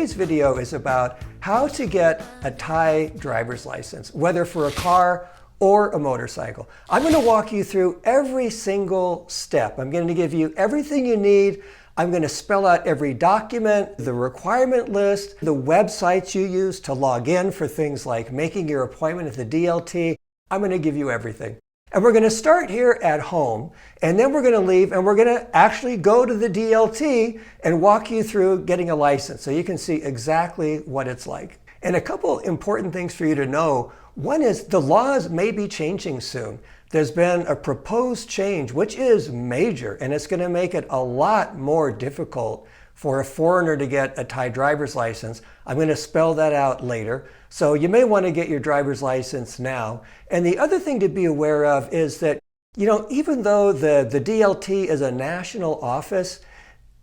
Today's video is about how to get a Thai driver's license, whether for a car or a motorcycle. I'm going to walk you through every single step. I'm going to give you everything you need. I'm going to spell out every document, the requirement list, the websites you use to log in for things like making your appointment at the DLT. I'm going to give you everything. And we're going to start here at home, and then we're going to leave and we're going to actually go to the DLT and walk you through getting a license so you can see exactly what it's like. And a couple important things for you to know. One is the laws may be changing soon. There's been a proposed change, which is major, and it's going to make it a lot more difficult for a foreigner to get a Thai driver's license. I'm going to spell that out later. So you may want to get your driver's license now. And the other thing to be aware of is that, even though the DLT is a national office,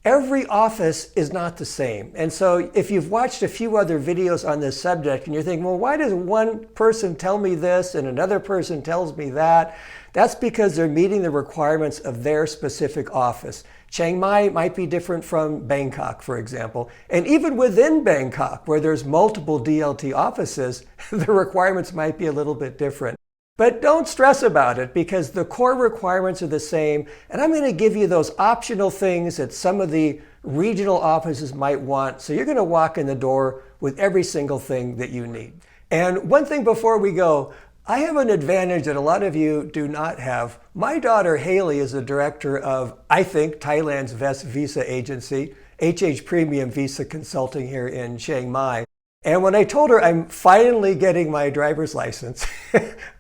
every office is not the same. And so if you've watched a few other videos on this subject and you're thinking, well, why does one person tell me this and another person tells me that? That's because they're meeting the requirements of their specific office. Chiang Mai might be different from Bangkok, for example. And even within Bangkok, where there's multiple DLT offices, the requirements might be a little bit different. But don't stress about it because the core requirements are the same. And I'm going to give you those optional things that some of the regional offices might want. So you're going to walk in the door with every single thing that you need. And one thing before we go, I have an advantage that a lot of you do not have. My daughter Haley is the director of, I think, Thailand's best visa agency, HH Premium Visa Consulting here in Chiang Mai. And when I told her I'm finally getting my driver's license,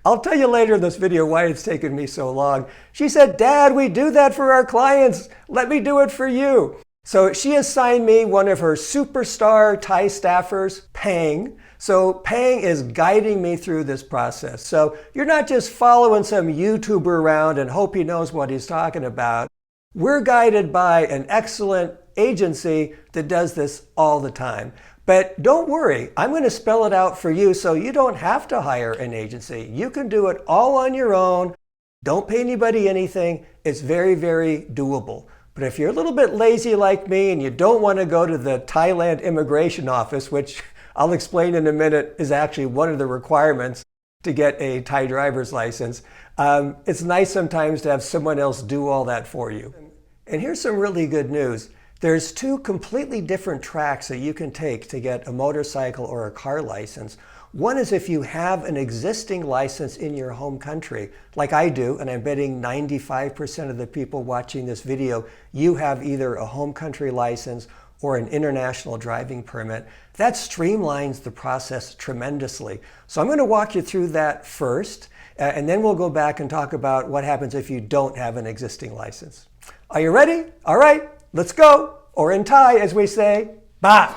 I'll tell you later in this video why it's taken me so long. She said, "Dad, we do that for our clients. Let me do it for you." So she assigned me one of her superstar Thai staffers, Pang. So Pang is guiding me through this process. So you're not just following some YouTuber around and hope he knows what he's talking about. We're guided by an excellent agency that does this all the time. But don't worry, I'm going to spell it out for you so you don't have to hire an agency. You can do it all on your own. Don't pay anybody anything. It's very, very doable. But if you're a little bit lazy like me and you don't want to go to the Thailand immigration office, which I'll explain in a minute is actually one of the requirements to get a Thai driver's license, it's nice sometimes to have someone else do all that for you. And here's some really good news. There's two completely different tracks that you can take to get a motorcycle or a car license. One is if you have an existing license in your home country, like I do, and I'm betting 95% of the people watching this video, you have either a home country license or an international driving permit. That streamlines the process tremendously. So I'm going to walk you through that first, and then we'll go back and talk about what happens if you don't have an existing license. Are you ready? All right. Let's go, or in Thai, as we say, ba.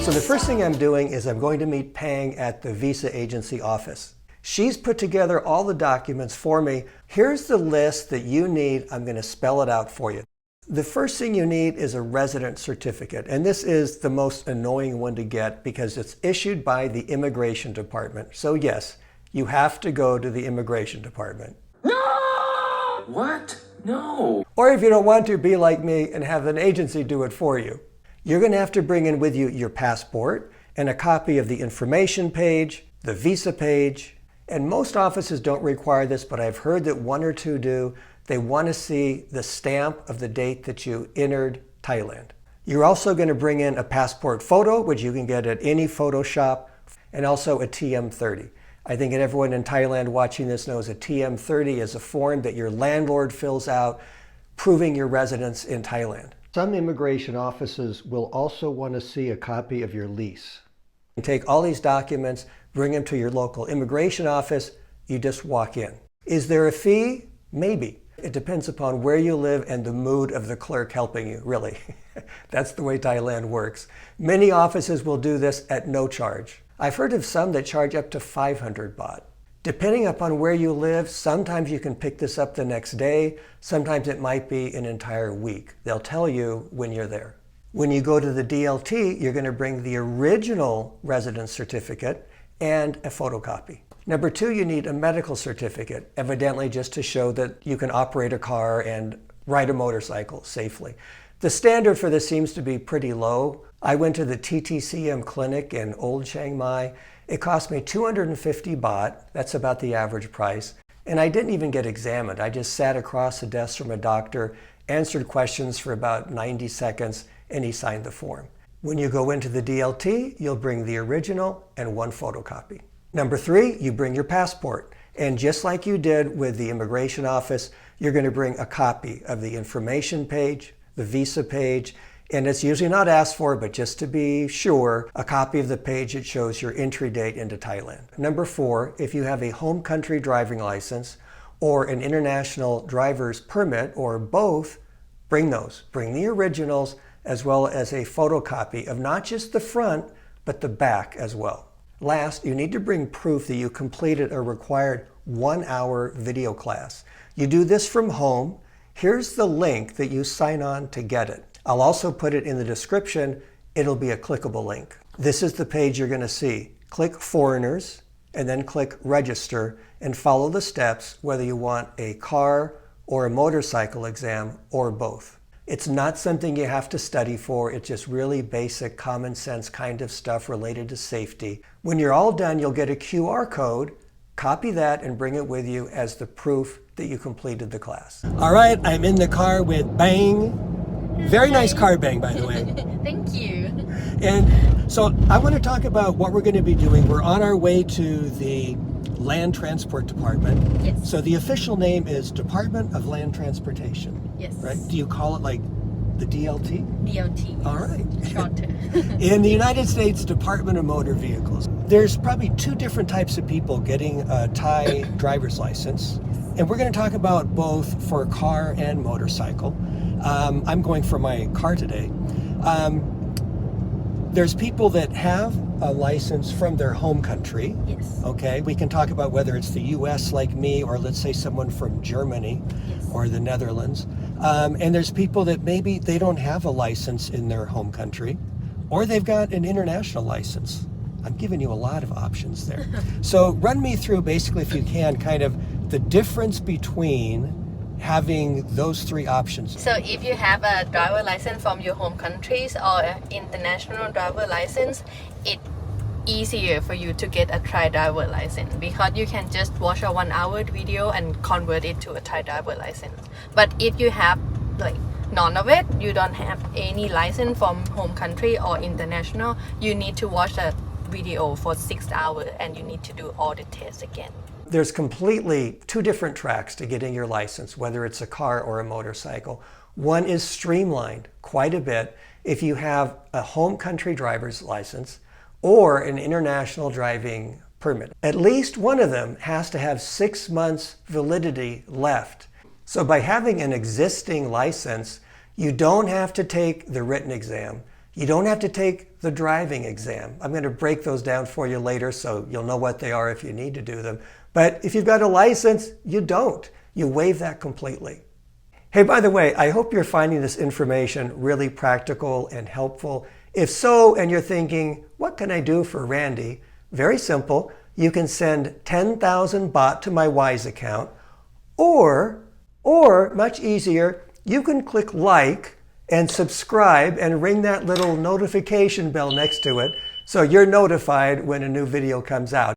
So the first thing I'm doing is I'm going to meet Pang at the visa agency office. She's put together all the documents for me. Here's the list that you need. I'm going to spell it out for you. The first thing you need is a resident certificate. And this is the most annoying one to get because it's issued by the immigration department. So yes, you have to go to the immigration department. No! What? No. Or if you don't want to, be like me and have an agency do it for you. You're going to have to bring in with you your passport and a copy of the information page, the visa page. And most offices don't require this, but I've heard that one or two do. They want to see the stamp of the date that you entered Thailand. You're also going to bring in a passport photo, which you can get at any photo shop, and also a TM30. I think that everyone in Thailand watching this knows a TM30 is a form that your landlord fills out proving your residence in Thailand. Some immigration offices will also want to see a copy of your lease. You take all these documents, bring them to your local immigration office, you just walk in. Is there a fee? Maybe. It depends upon where you live and the mood of the clerk helping you, really. That's the way Thailand works. Many offices will do this at no charge. I've heard of some that charge up to 500 baht. Depending upon where you live, sometimes you can pick this up the next day. Sometimes it might be an entire week. They'll tell you when you're there. When you go to the DLT, you're going to bring the original residence certificate and a photocopy. Number 2, you need a medical certificate, evidently just to show that you can operate a car and ride a motorcycle safely. The standard for this seems to be pretty low. I went to the TTCM clinic in Old Chiang Mai. It cost me 250 baht, that's about the average price, and I didn't even get examined. I just sat across the desk from a doctor, answered questions for about 90 seconds, and he signed the form. When you go into the DLT, you'll bring the original and 1 photocopy. Number 3, you bring your passport. And just like you did with the immigration office, you're going to bring a copy of the information page, the visa page, and it's usually not asked for, but just to be sure, a copy of the page that shows your entry date into Thailand. Number 4, if you have a home country driving license or an international driver's permit or both, bring those. Bring the originals as well as a photocopy of not just the front, but the back as well. Last, you need to bring proof that you completed a required 1-hour video class. You do this from home. Here's the link that you sign on to get it. I'll also put it in the description. It'll be a clickable link. This is the page you're going to see. Click Foreigners and then click Register and follow the steps whether you want a car or a motorcycle exam or both. It's not something you have to study for. It's just really basic common sense kind of stuff related to safety. When you're all done, you'll get a QR code. Copy that and bring it with you as the proof that you completed the class. All right, I'm in the car with Bang. Very nice car, Bang, by the way. Thank you. And so I want to talk about what we're going to be doing. We're on our way to the Land Transport Department. Yes. So the official name is Department of Land Transportation. Yes. Right? Do you call it like the DLT? DLT. All right. Shorter. In the United States Department of Motor Vehicles, there's probably 2 different types of people getting a Thai driver's license. And we're going to talk about both for car and motorcycle. I'm going for my car today. There's people that have a license from their home country. Yes. Okay, we can talk about whether it's the US like me or let's say someone from Germany Yes. or the Netherlands. And there's people that maybe they don't have a license in their home country or they've got an international license. I'm giving you a lot of options there. So run me through basically, if you can, kind of the difference between having those 3 options. So if you have a driver license from your home countries or international driver license, it's easier for you to get a Thai driver license because you can just watch a 1-hour video and convert it to a Thai driver license. But if you have like none of it, you don't have any license from home country or international, you need to watch a video for 6 hours and you need to do all the tests again. There's completely 2 different tracks to getting your license, whether it's a car or a motorcycle. One is streamlined quite a bit if you have a home country driver's license or an international driving permit. At least one of them has to have 6 months validity left. So by having an existing license, you don't have to take the written exam. You don't have to take the driving exam. I'm going to break those down for you later so you'll know what they are if you need to do them. But if you've got a license, you don't. You waive that completely. Hey, by the way, I hope you're finding this information really practical and helpful. If so, and you're thinking, what can I do for Randy? Very simple. You can send 10,000 baht to my Wise account, or much easier, you can click like and subscribe and ring that little notification bell next to it so you're notified when a new video comes out.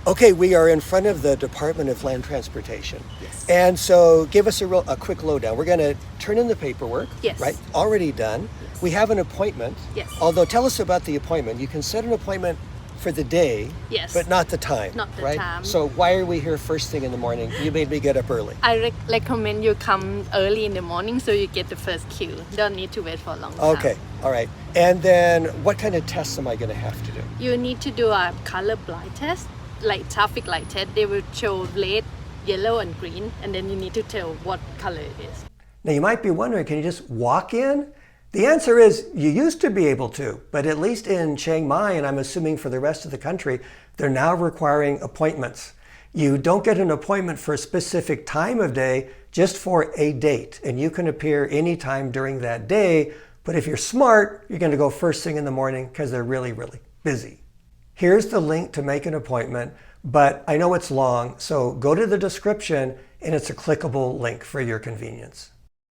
Okay, we are in front of the Department of Land Transportation. Yes. And so give us a quick lowdown. We're going to turn in the paperwork, Yes. right? Already done. Yes. We have an appointment. Yes. Although tell us about the appointment. You can set an appointment for the day, Yes. but not the time. Not the right? time. So why are we here first thing in the morning? You made me get up early. I recommend you come early in the morning so you get the first queue. Don't need to wait for a long time. Okay, all right. And then what kind of tests am I going to have to do? You need to do a color blind test, like traffic light test. They will show red, yellow, and green, and then you need to tell what color it is. Now you might be wondering, can you just walk in? The answer is you used to be able to, but at least in Chiang Mai, and I'm assuming for the rest of the country, they're now requiring appointments. You don't get an appointment for a specific time of day, just for a date. And you can appear anytime during that day. But if you're smart, you're going to go first thing in the morning because they're really, really busy. Here's the link to make an appointment, but I know it's long, so go to the description and it's a clickable link for your convenience.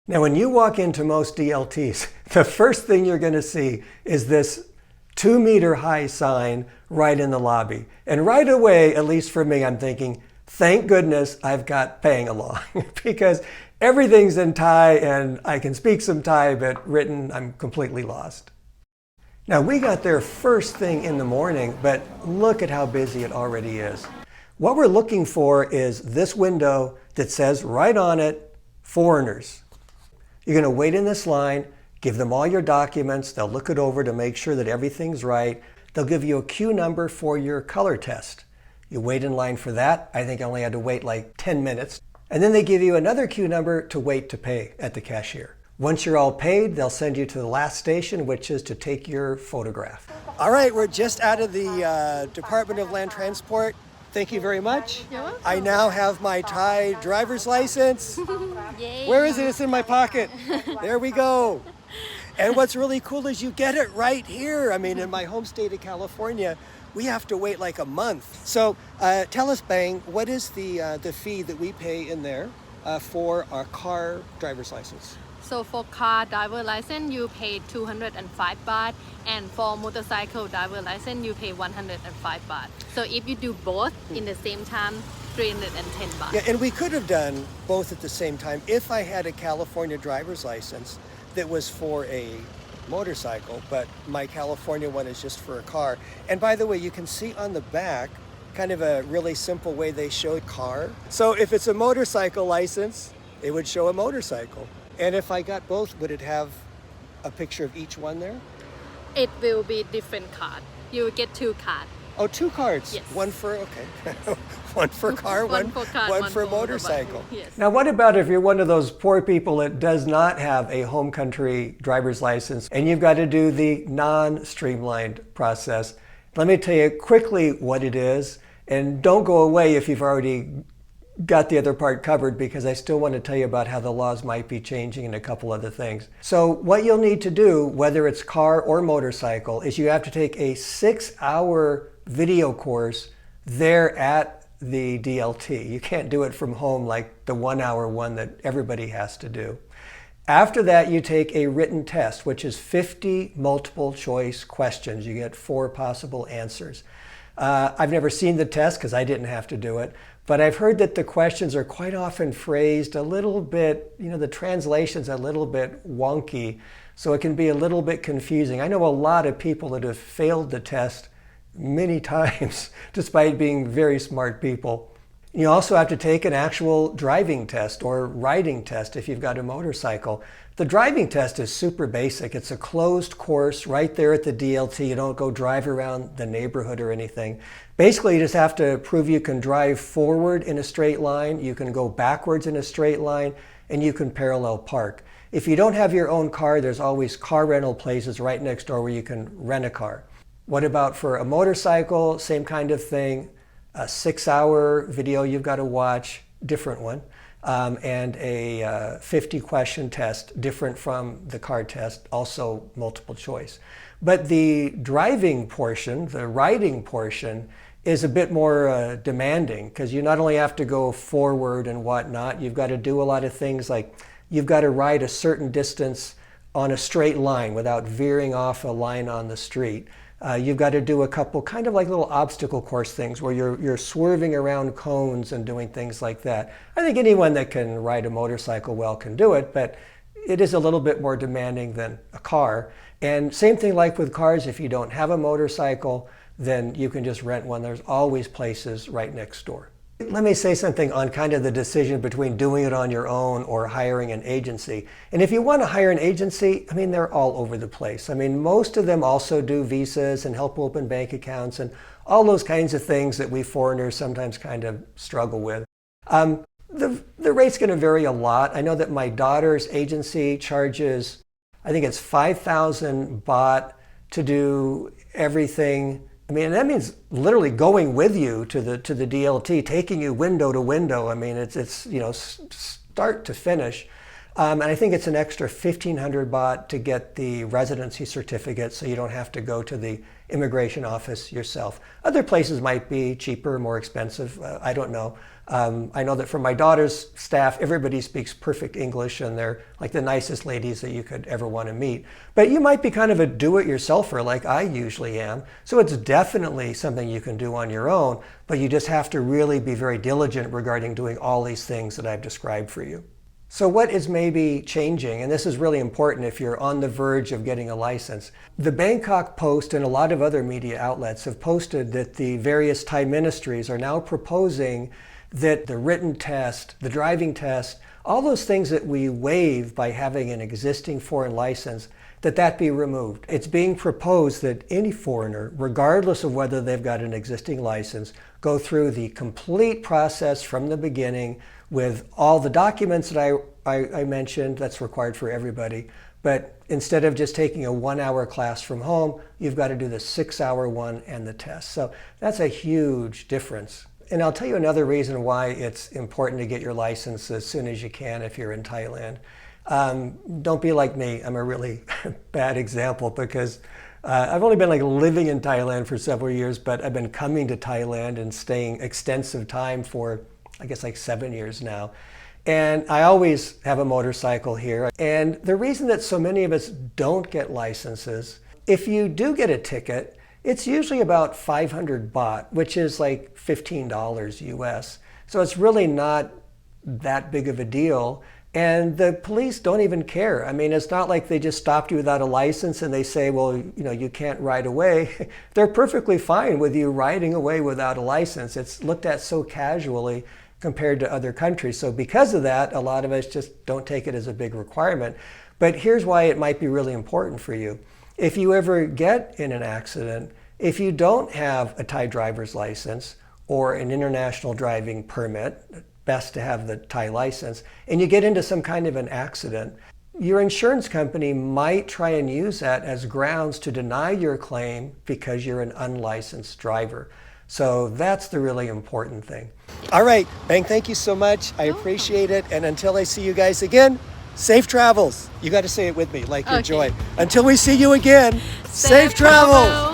Now, when you walk into most DLTs, the first thing you're going to see is this 2-meter high sign right in the lobby. And right away, at least for me, I'm thinking, thank goodness I've got paying along because everything's in Thai and I can speak some Thai, but written, I'm completely lost. Now, we got there first thing in the morning, but look at how busy it already is. What we're looking for is this window that says right on it, foreigners. You're going to wait in this line, give them all your documents, they'll look it over to make sure that everything's right. They'll give you a queue number for your color test. You wait in line for that. I think I only had to wait like 10 minutes. And then they give you another queue number to wait to pay at the cashier. Once you're all paid, they'll send you to the last station, which is to take your photograph. All right, we're just out of the Department of Land Transport. Thank you very much. You're welcome. I now have my Thai driver's license. Yay. Where is it? It's in my pocket. There we go. And what's really cool is you get it right here. I mean, in my home state of California, we have to wait like a month. So tell us, Bang, what is the fee that we pay in there for our car driver's license? So for car driver license, you pay 205 baht, and for motorcycle driver license, you pay 105 baht. So if you do both in the same time, 310 baht. Yeah, and we could have done both at the same time if I had a California driver's license that was for a motorcycle, but my California one is just for a car. And by the way, you can see on the back kind of a really simple way they show car. So if it's a motorcycle license, it would show a motorcycle. And if I got both, would it have a picture of each one there? It will be different card. You will get 2 cards. Oh, 2 cards. Yes. One for, okay. One for car, One for car, one one for for motorcycle. motorbike. Yes. Now, what about if you're one of those poor people that does not have a home country driver's license and you've got to do the non-streamlined process? Let me tell you quickly what it is, and don't go away if you've already got the other part covered, because I still want to tell you about how the laws might be changing and a couple other things. So what you'll need to do, whether it's car or motorcycle, is you have to take a 6-hour video course there at the DLT. You can't do it from home like the 1-hour one that everybody has to do. After that, you take a written test, which is 50 multiple choice questions. You get 4 possible answers. I've never seen the test because I didn't have to do it, but I've heard that the questions are quite often phrased a little bit, the translation's a little bit wonky, so it can be a little bit confusing. I know a lot of people that have failed the test many times, despite being very smart people. You also have to take an actual driving test or riding test if you've got a motorcycle. The driving test is super basic. It's a closed course right there at the DLT. You don't go drive around the neighborhood or anything. Basically, you just have to prove you can drive forward in a straight line, you can go backwards in a straight line, and you can parallel park. If you don't have your own car, there's always car rental places right next door where you can rent a car. What about for a motorcycle? Same kind of thing. A 6-hour video you've got to watch, different one, and a 50-question test, different from the car test, also multiple choice. But the driving portion, the riding portion, is a bit more demanding, because you not only have to go forward and whatnot, you've got to do a lot of things like you've got to ride a certain distance on a straight line without veering off a line on the street. You've got to do a couple kind of like little obstacle course things where you're swerving around cones and doing things like that. I think anyone that can ride a motorcycle well can do it, but it is a little bit more demanding than a car. And same thing like with cars, if you don't have a motorcycle, then you can just rent one. There's always places right next door. Let me say something on kind of the decision between doing it on your own or hiring an agency. And if you want to hire an agency, I mean, they're all over the place. I mean, most of them also do visas and help open bank accounts and all those kinds of things that we foreigners sometimes kind of struggle with. The rate's going to vary a lot. I know that my daughter's agency charges, I think it's 5,000 baht to do everything I mean, that means literally going with you to the DLT, taking you window to window. I mean, it's you know, start to finish. And I think it's an extra 1,500 baht to get the residency certificate, so you don't have to go to the immigration office yourself. Other places might be cheaper, more expensive. I don't know. I know that for my daughter's staff, everybody speaks perfect English, and they're like the nicest ladies that you could ever want to meet. But you might be kind of a do-it-yourselfer like I usually am. So it's definitely something you can do on your own, but you just have to really be very diligent regarding doing all these things that I've described for you. So what is maybe changing, and this is really important if you're on the verge of getting a license. The Bangkok Post and a lot of other media outlets have posted that the various Thai ministries are now proposing that the written test, the driving test, all those things that we waive by having an existing foreign license, that be removed. It's being proposed that any foreigner, regardless of whether they've got an existing license, go through the complete process from the beginning with all the documents that I mentioned. That's required for everybody. But instead of just taking a 1-hour class from home, you've got to do the 6-hour one and the test. So that's a huge difference. And I'll tell you another reason why it's important to get your license as soon as you can if you're in Thailand. Don't be like me. I'm a really bad example because I've only been like living in Thailand for several years, but I've been coming to Thailand and staying extensive time for, I guess, like 7 years now. And I always have a motorcycle here. And the reason that so many of us don't get licenses, if you do get a ticket, it's usually about 500 baht, which is like $15 US. So it's really not that big of a deal. And the police don't even care. I mean, it's not like they just stopped you without a license and they say, well, you know, you can't ride away. They're perfectly fine with you riding away without a license. It's looked at so casually compared to other countries. So because of that, a lot of us just don't take it as a big requirement. But here's why it might be really important for you. If you ever get in an accident, if you don't have a Thai driver's license or an international driving permit, best to have the Thai license, and you get into some kind of an accident, your insurance company might try and use that as grounds to deny your claim because you're an unlicensed driver. So that's the really important thing. All right, Bang, thank you so much. I appreciate it. And until I see you guys again, safe travels. You got to say it with me, like your joy. Until we see you again, safe travels.